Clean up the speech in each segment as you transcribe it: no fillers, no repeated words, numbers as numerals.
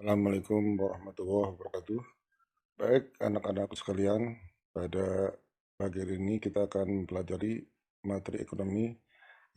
Assalamualaikum warahmatullahi wabarakatuh. Baik, anak-anakku sekalian, pada pagi hari ini kita akan mempelajari materi ekonomi,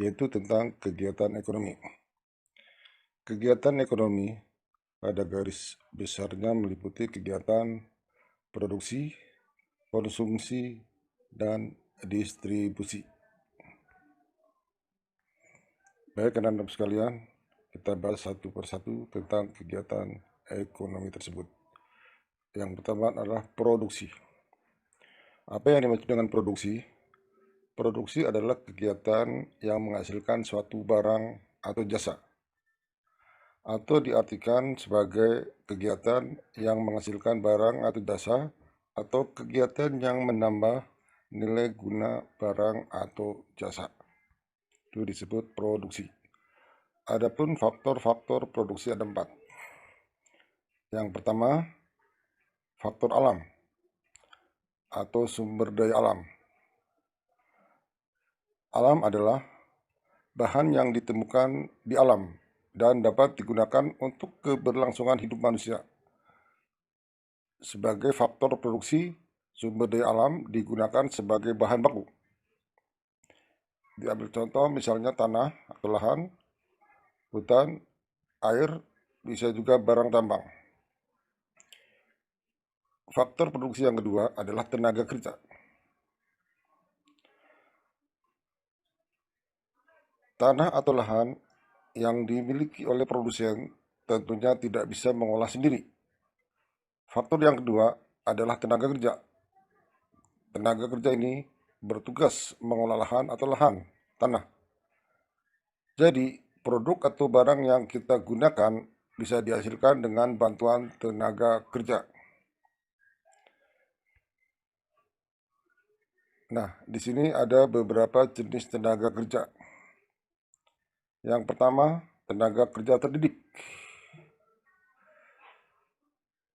yaitu tentang kegiatan ekonomi. Kegiatan ekonomi pada garis besarnya meliputi kegiatan produksi, konsumsi, dan distribusi. Baik, anak-anak sekalian, kita bahas satu persatu tentang kegiatan ekonomi tersebut. Yang pertama adalah produksi. Apa yang dimaksud dengan produksi? Produksi adalah kegiatan yang menghasilkan suatu barang atau jasa, atau diartikan sebagai kegiatan yang menghasilkan barang atau jasa, atau kegiatan yang menambah nilai guna barang atau jasa. Itu disebut produksi. Adapun faktor-faktor produksi ada 4. Yang pertama, faktor alam atau sumber daya alam. Alam adalah bahan yang ditemukan di alam dan dapat digunakan untuk keberlangsungan hidup manusia. Sebagai faktor produksi, sumber daya alam digunakan sebagai bahan baku. Diambil contoh misalnya tanah atau lahan, hutan, air, bisa juga barang tambang. Faktor produksi yang kedua adalah tenaga kerja. Tanah atau lahan yang dimiliki oleh produsen tentunya tidak bisa mengolah sendiri. Faktor yang kedua adalah tenaga kerja. Tenaga kerja ini bertugas mengolah lahan atau tanah. Jadi, produk atau barang yang kita gunakan bisa dihasilkan dengan bantuan tenaga kerja. Nah, di sini ada beberapa jenis tenaga kerja. Yang pertama, tenaga kerja terdidik.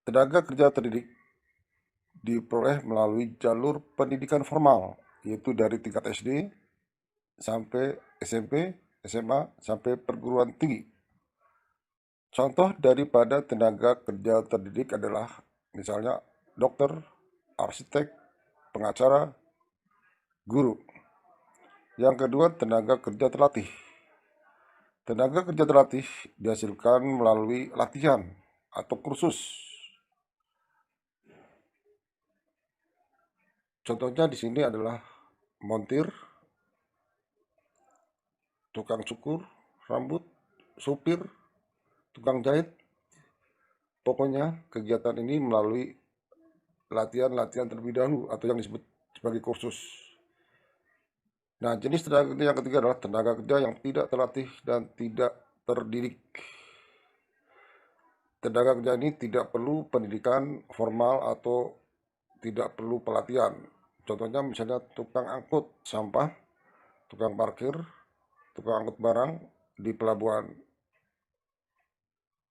Tenaga kerja terdidik diperoleh melalui jalur pendidikan formal, yaitu dari tingkat SD sampai SMP, SMA, sampai perguruan tinggi. Contoh daripada tenaga kerja terdidik adalah misalnya dokter, arsitek, pengacara, guru. Yang kedua, tenaga kerja terlatih. Tenaga kerja terlatih dihasilkan melalui latihan atau kursus. Contohnya di sini adalah montir, tukang cukur rambut, supir, tukang jahit. Pokoknya kegiatan ini melalui latihan-latihan terlebih dahulu atau yang disebut sebagai kursus. Nah, jenis tenaga kerja yang ketiga adalah tenaga kerja yang tidak terlatih dan tidak terdidik. Tenaga kerja ini tidak perlu pendidikan formal atau tidak perlu pelatihan. Contohnya misalnya tukang angkut sampah, tukang parkir, tukang angkut barang di pelabuhan.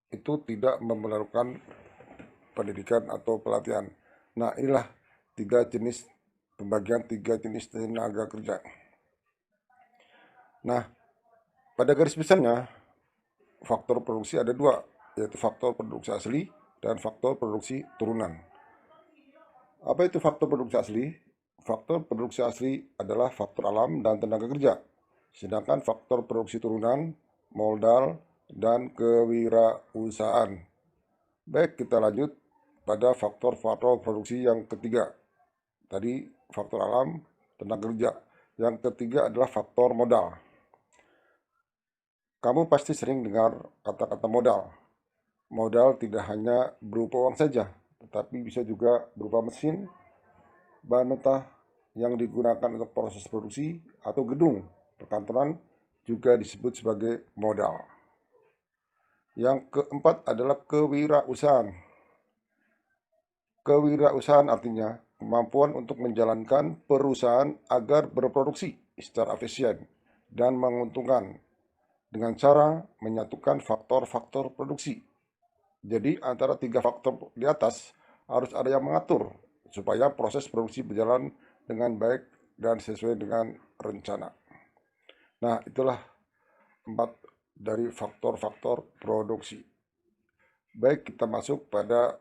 Itu tidak memerlukan pendidikan atau pelatihan. Nah, inilah pembagian tiga jenis tenaga kerja. Nah, pada garis besarnya, faktor produksi ada 2, yaitu faktor produksi asli dan faktor produksi turunan. Apa itu faktor produksi asli? Faktor produksi asli adalah faktor alam dan tenaga kerja. Sedangkan faktor produksi turunan, modal, dan kewirausahaan. Baik, kita lanjut pada faktor-faktor produksi yang ketiga. Tadi faktor alam, tenaga kerja. Yang ketiga adalah faktor modal. Kamu pasti sering dengar kata-kata modal. Modal tidak hanya berupa uang saja, tetapi bisa juga berupa mesin, bahan mentah yang digunakan untuk proses produksi, atau gedung perkantoran juga disebut sebagai modal. Yang keempat adalah kewirausahaan. Kewirausahaan artinya kemampuan untuk menjalankan perusahaan agar berproduksi secara efisien dan menguntungkan dengan cara menyatukan faktor-faktor produksi. Jadi antara 3 faktor di atas harus ada yang mengatur supaya proses produksi berjalan dengan baik dan sesuai dengan rencana. Nah, itulah 4 dari faktor-faktor produksi. Baik, kita masuk pada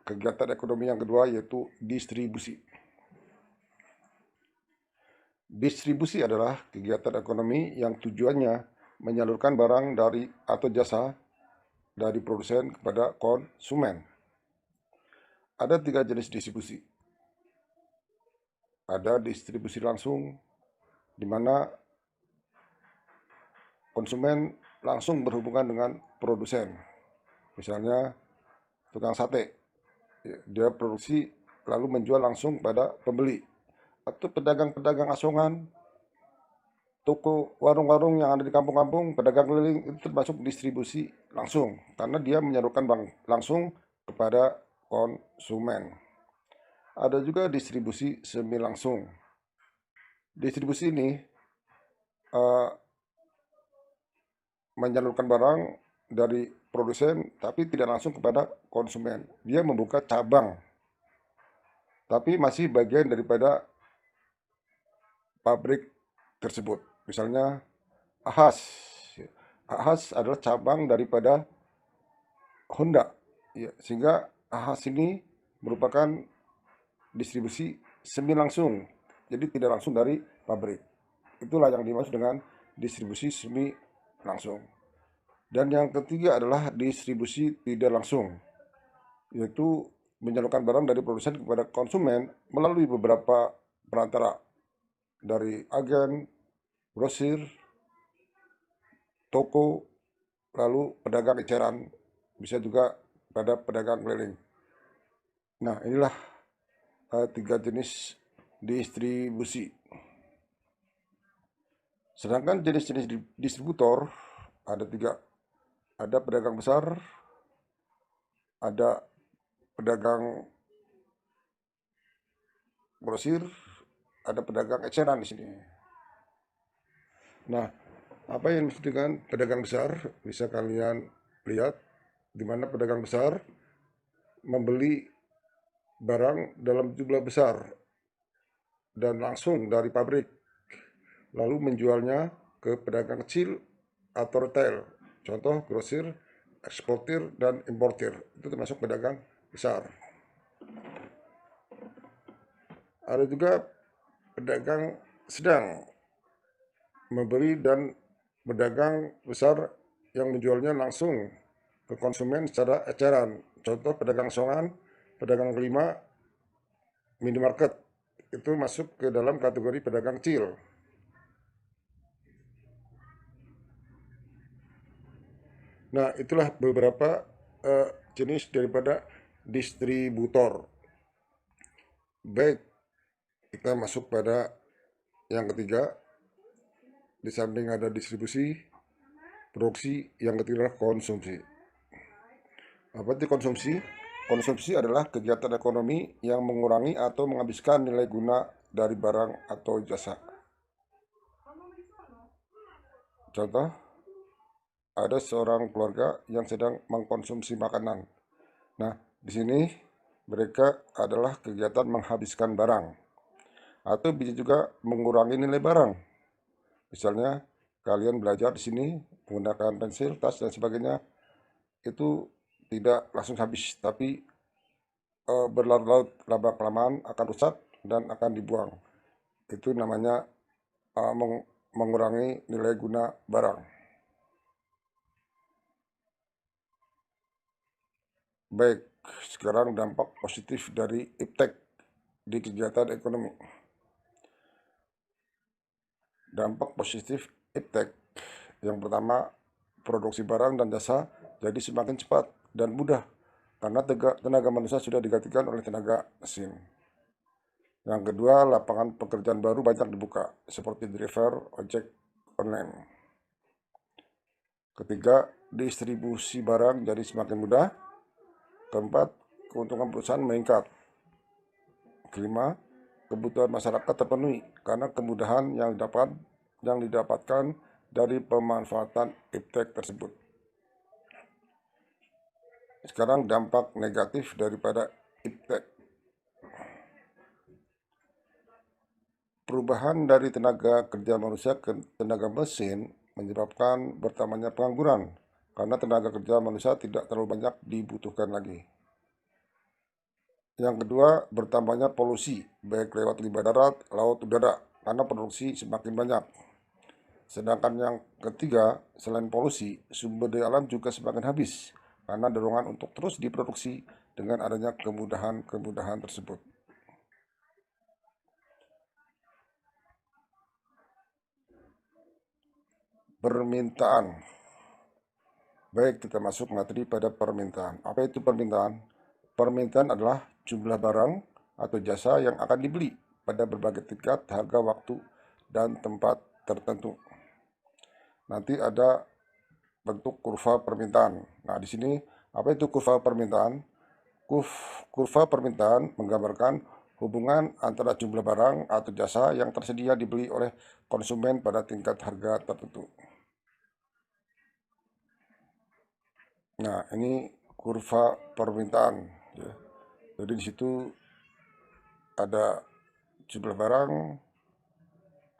kegiatan ekonomi yang kedua, yaitu distribusi. Distribusi adalah kegiatan ekonomi yang tujuannya menyalurkan barang dari atau jasa dari produsen kepada konsumen. Ada tiga jenis distribusi. Ada distribusi langsung, di mana konsumen langsung berhubungan dengan produsen. Misalnya tukang sate, dia produksi lalu menjual langsung pada pembeli. Atau pedagang-pedagang asongan, toko, warung-warung yang ada di kampung-kampung, pedagang keliling, itu termasuk distribusi langsung. Karena dia menyalurkan barang langsung kepada konsumen. Ada juga distribusi semi langsung. Distribusi ini uh, menyalurkan barang dari produsen tapi tidak langsung kepada konsumen. Dia membuka cabang, tapi masih bagian daripada pabrik tersebut. Misalnya Ahas. Ahas adalah cabang daripada Honda. Ya, sehingga Ahas ini merupakan distribusi semi langsung. Jadi tidak langsung dari pabrik. Itulah yang dimaksud dengan distribusi semi langsung. Dan yang ketiga adalah distribusi tidak langsung, yaitu menyalurkan barang dari produsen kepada konsumen melalui beberapa perantara, dari agen, grosir, toko, lalu pedagang eceran, bisa juga pada pedagang keliling. Nah, inilah tiga jenis distribusi. Sedangkan jenis-jenis distributor ada tiga. Ada pedagang besar, ada pedagang grosir, ada pedagang eceran di sini. Nah, apa yang dimaksud dengan pedagang besar? Bisa kalian lihat di mana pedagang besar membeli barang dalam jumlah besar dan langsung dari pabrik, lalu menjualnya ke pedagang kecil atau retail. Contoh grosir, eksportir, dan importir. Itu termasuk pedagang besar. Ada juga pedagang sedang, membeli dan pedagang besar yang menjualnya langsung ke konsumen secara eceran. Contoh pedagang songan, pedagang kelima, minimarket. Itu masuk ke dalam kategori pedagang kecil. Nah, itulah beberapa jenis daripada distributor. Baik, kita masuk pada yang ketiga. Di samping ada distribusi, produksi, yang ketiga adalah konsumsi. Apa itu konsumsi? Konsumsi adalah kegiatan ekonomi yang mengurangi atau menghabiskan nilai guna dari barang atau jasa. Contoh, ada seorang keluarga yang sedang mengkonsumsi makanan. Nah, di sini mereka adalah kegiatan menghabiskan barang, atau bisa juga mengurangi nilai barang. Misalnya, kalian belajar di sini menggunakan pensil, tas, dan sebagainya, itu tidak langsung habis, tapi berlarut-larut, lama-kelamaan akan rusak dan akan dibuang. Itu namanya mengurangi nilai guna barang. Baik, sekarang dampak positif dari iptek di kegiatan ekonomi. Dampak positif iptek yang pertama, produksi barang dan jasa jadi semakin cepat dan mudah karena tenaga manusia sudah digantikan oleh tenaga mesin. Yang kedua, lapangan pekerjaan baru banyak dibuka, seperti driver, ojek online. Ketiga, distribusi barang jadi semakin mudah. Keempat, keuntungan perusahaan meningkat. Kelima, kebutuhan masyarakat terpenuhi karena kemudahan yang didapatkan dari pemanfaatan iptek tersebut. Sekarang dampak negatif daripada iptek. Perubahan dari tenaga kerja manusia ke tenaga mesin menyebabkan bertambahnya pengangguran karena tenaga kerja manusia tidak terlalu banyak dibutuhkan lagi. Yang kedua, bertambahnya polusi, baik lewat limbah darat, laut, udara, karena produksi semakin banyak. Sedangkan yang ketiga, selain polusi, sumber daya alam juga semakin habis, karena dorongan untuk terus diproduksi dengan adanya kemudahan-kemudahan tersebut. Permintaan. Baik, kita masuk materi pada permintaan. Apa itu permintaan? Permintaan adalah jumlah barang atau jasa yang akan dibeli pada berbagai tingkat, harga, waktu, dan tempat tertentu. Nanti ada bentuk kurva permintaan. Nah, di sini apa itu kurva permintaan? Kurva permintaan menggambarkan hubungan antara jumlah barang atau jasa yang tersedia dibeli oleh konsumen pada tingkat harga tertentu. Nah, ini kurva permintaan, ya. Jadi di situ ada jumlah barang,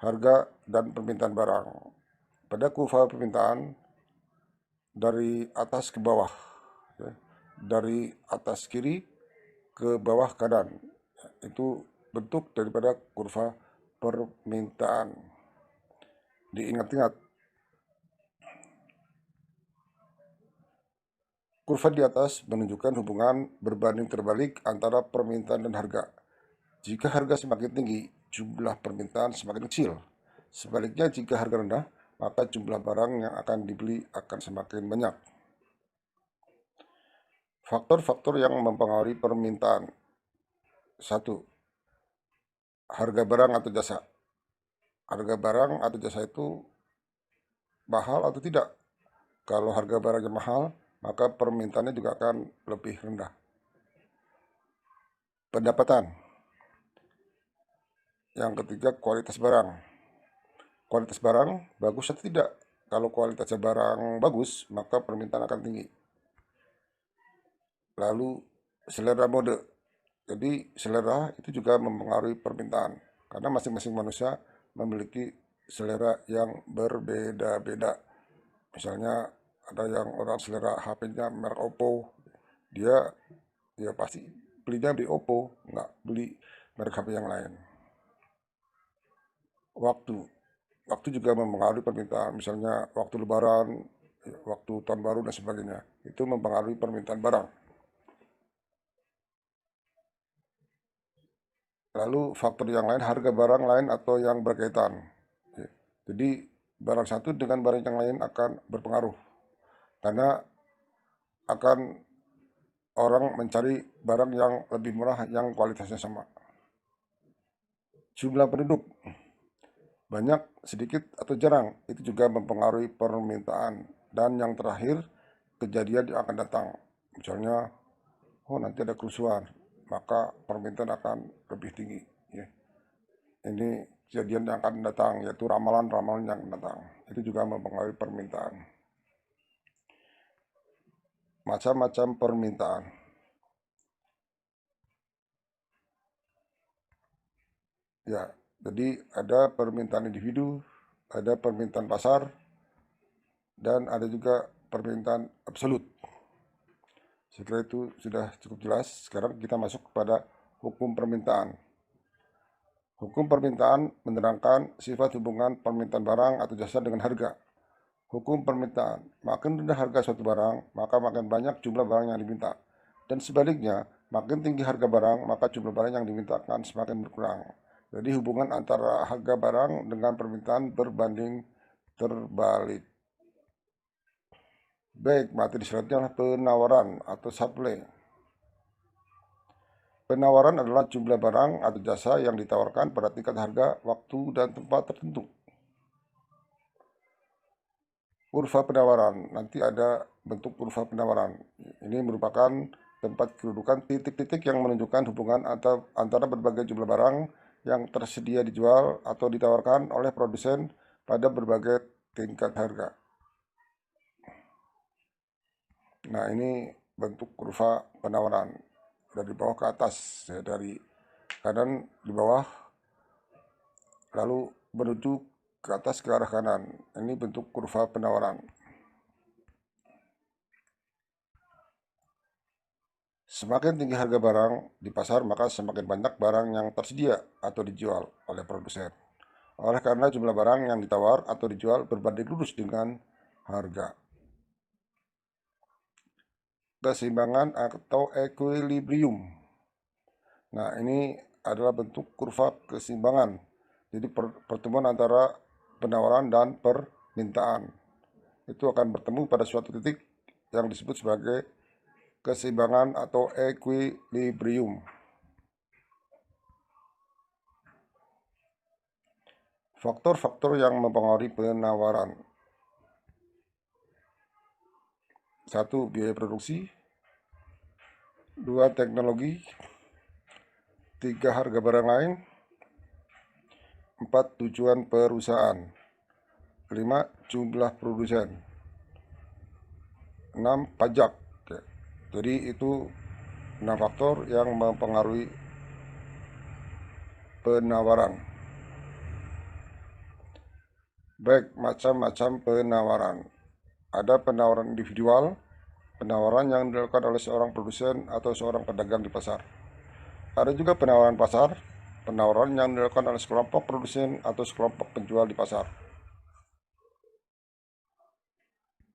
harga, dan permintaan barang. Pada kurva permintaan dari atas ke bawah, ya. Dari atas kiri ke bawah kanan, itu bentuk daripada kurva permintaan. Diingat-ingat, kurva di atas menunjukkan hubungan berbanding terbalik antara permintaan dan harga. Jika harga semakin tinggi, jumlah permintaan semakin kecil. Sebaliknya, jika harga rendah, maka jumlah barang yang akan dibeli akan semakin banyak. Faktor-faktor yang mempengaruhi permintaan. 1. Harga barang atau jasa. Harga barang atau jasa itu mahal atau tidak. Kalau harga barangnya mahal, maka permintaannya juga akan lebih rendah. Pendapatan. Yang ketiga, kualitas barang. Kualitas barang bagus atau tidak. Kalau kualitasnya barang bagus, maka permintaan akan tinggi. Lalu selera mode. Jadi selera itu juga mempengaruhi permintaan. Karena masing-masing manusia memiliki selera yang berbeda-beda. Misalnya ada yang orang selera HP-nya merek Oppo, dia pasti belinya di Oppo, nggak beli merek HP yang lain. Waktu. Waktu juga mempengaruhi permintaan. Misalnya waktu lebaran, waktu tahun baru dan sebagainya. Itu mempengaruhi permintaan barang. Lalu faktor yang lain, harga barang lain atau yang berkaitan. Jadi barang satu dengan barang yang lain akan berpengaruh. Karena akan orang mencari barang yang lebih murah yang kualitasnya sama. Jumlah penduduk. Banyak, sedikit, atau jarang, itu juga mempengaruhi permintaan. Dan yang terakhir, kejadian yang akan datang. Misalnya, oh nanti ada kerusuhan, maka permintaan akan lebih tinggi. Ya. Ini kejadian yang akan datang, yaitu ramalan-ramalan yang akan datang. Itu juga mempengaruhi permintaan. Macam-macam permintaan. Ya, jadi ada permintaan individu, ada permintaan pasar, dan ada juga permintaan absolut. Setelah itu sudah cukup jelas, sekarang kita masuk kepada hukum permintaan. Hukum permintaan menerangkan sifat hubungan permintaan barang atau jasa dengan harga. Hukum permintaan, makin rendah harga suatu barang, maka makin banyak jumlah barang yang diminta. Dan sebaliknya, makin tinggi harga barang, maka jumlah barang yang diminta akan semakin berkurang. Jadi hubungan antara harga barang dengan permintaan berbanding terbalik. Baik, materi selanjutnya adalah penawaran atau supply. Penawaran adalah jumlah barang atau jasa yang ditawarkan pada tingkat harga, waktu, dan tempat tertentu. Kurva penawaran, nanti ada bentuk kurva penawaran. Ini merupakan tempat kedudukan titik-titik yang menunjukkan hubungan antara berbagai jumlah barang yang tersedia dijual atau ditawarkan oleh produsen pada berbagai tingkat harga. Nah, ini bentuk kurva penawaran dari bawah ke atas, ya, dari kanan di bawah lalu menuju ke atas ke arah kanan. Ini bentuk kurva penawaran. Semakin tinggi harga barang di pasar, maka semakin banyak barang yang tersedia atau dijual oleh produsen. Oleh karena jumlah barang yang ditawar atau dijual berbanding lurus dengan harga. Keseimbangan atau equilibrium. Nah, ini adalah bentuk kurva keseimbangan. Jadi pertemuan antara penawaran dan permintaan itu akan bertemu pada suatu titik yang disebut sebagai keseimbangan atau equilibrium. Faktor-faktor yang mempengaruhi penawaran. 1. Biaya produksi. 2. Teknologi. 3. Harga barang lain. 4. Tujuan perusahaan. 5. Jumlah produsen. 6. Pajak. Jadi itu 6 faktor yang mempengaruhi penawaran. Baik, macam-macam penawaran. Ada penawaran individual, penawaran yang dilakukan oleh seorang produsen atau seorang pedagang di pasar. Ada juga penawaran pasar, penawaran yang dilakukan oleh sekelompok produsen atau sekelompok penjual di pasar.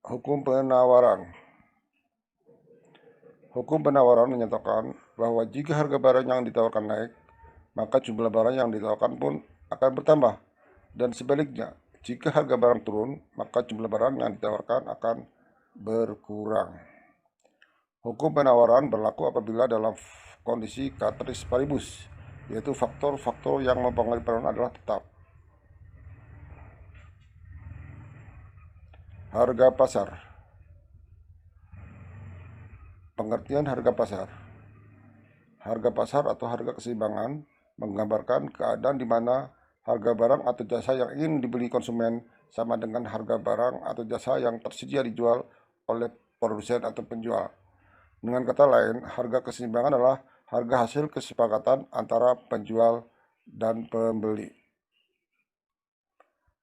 Hukum penawaran. Hukum penawaran menyatakan bahwa jika harga barang yang ditawarkan naik, maka jumlah barang yang ditawarkan pun akan bertambah. Dan sebaliknya, jika harga barang turun, maka jumlah barang yang ditawarkan akan berkurang. Hukum penawaran berlaku apabila dalam kondisi ceteris paribus, yaitu faktor-faktor yang mempengaruhi penawaran adalah tetap. Harga pasar. Pengertian harga pasar. Harga pasar atau harga keseimbangan menggambarkan keadaan di mana harga barang atau jasa yang ingin dibeli konsumen sama dengan harga barang atau jasa yang tersedia dijual oleh produsen atau penjual. Dengan kata lain, harga keseimbangan adalah harga hasil kesepakatan antara penjual dan pembeli.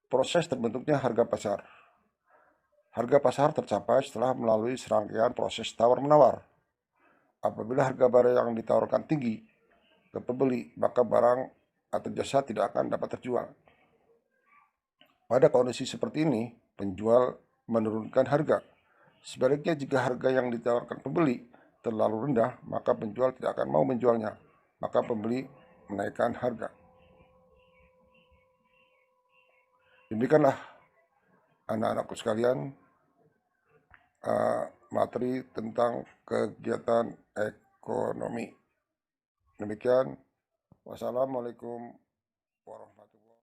Proses terbentuknya harga pasar. Harga pasar tercapai setelah melalui serangkaian proses tawar-menawar. Apabila harga barang yang ditawarkan tinggi ke pembeli, maka barang atau jasa tidak akan dapat terjual. Pada kondisi seperti ini, penjual menurunkan harga. Sebaliknya, jika harga yang ditawarkan pembeli terlalu rendah, maka penjual tidak akan mau menjualnya. Maka pembeli menaikkan harga. Demikianlah anak-anakku sekalian, materi tentang kegiatan ekonomi. Demikian, wassalamualaikum warahmatullahi wabarakatuh.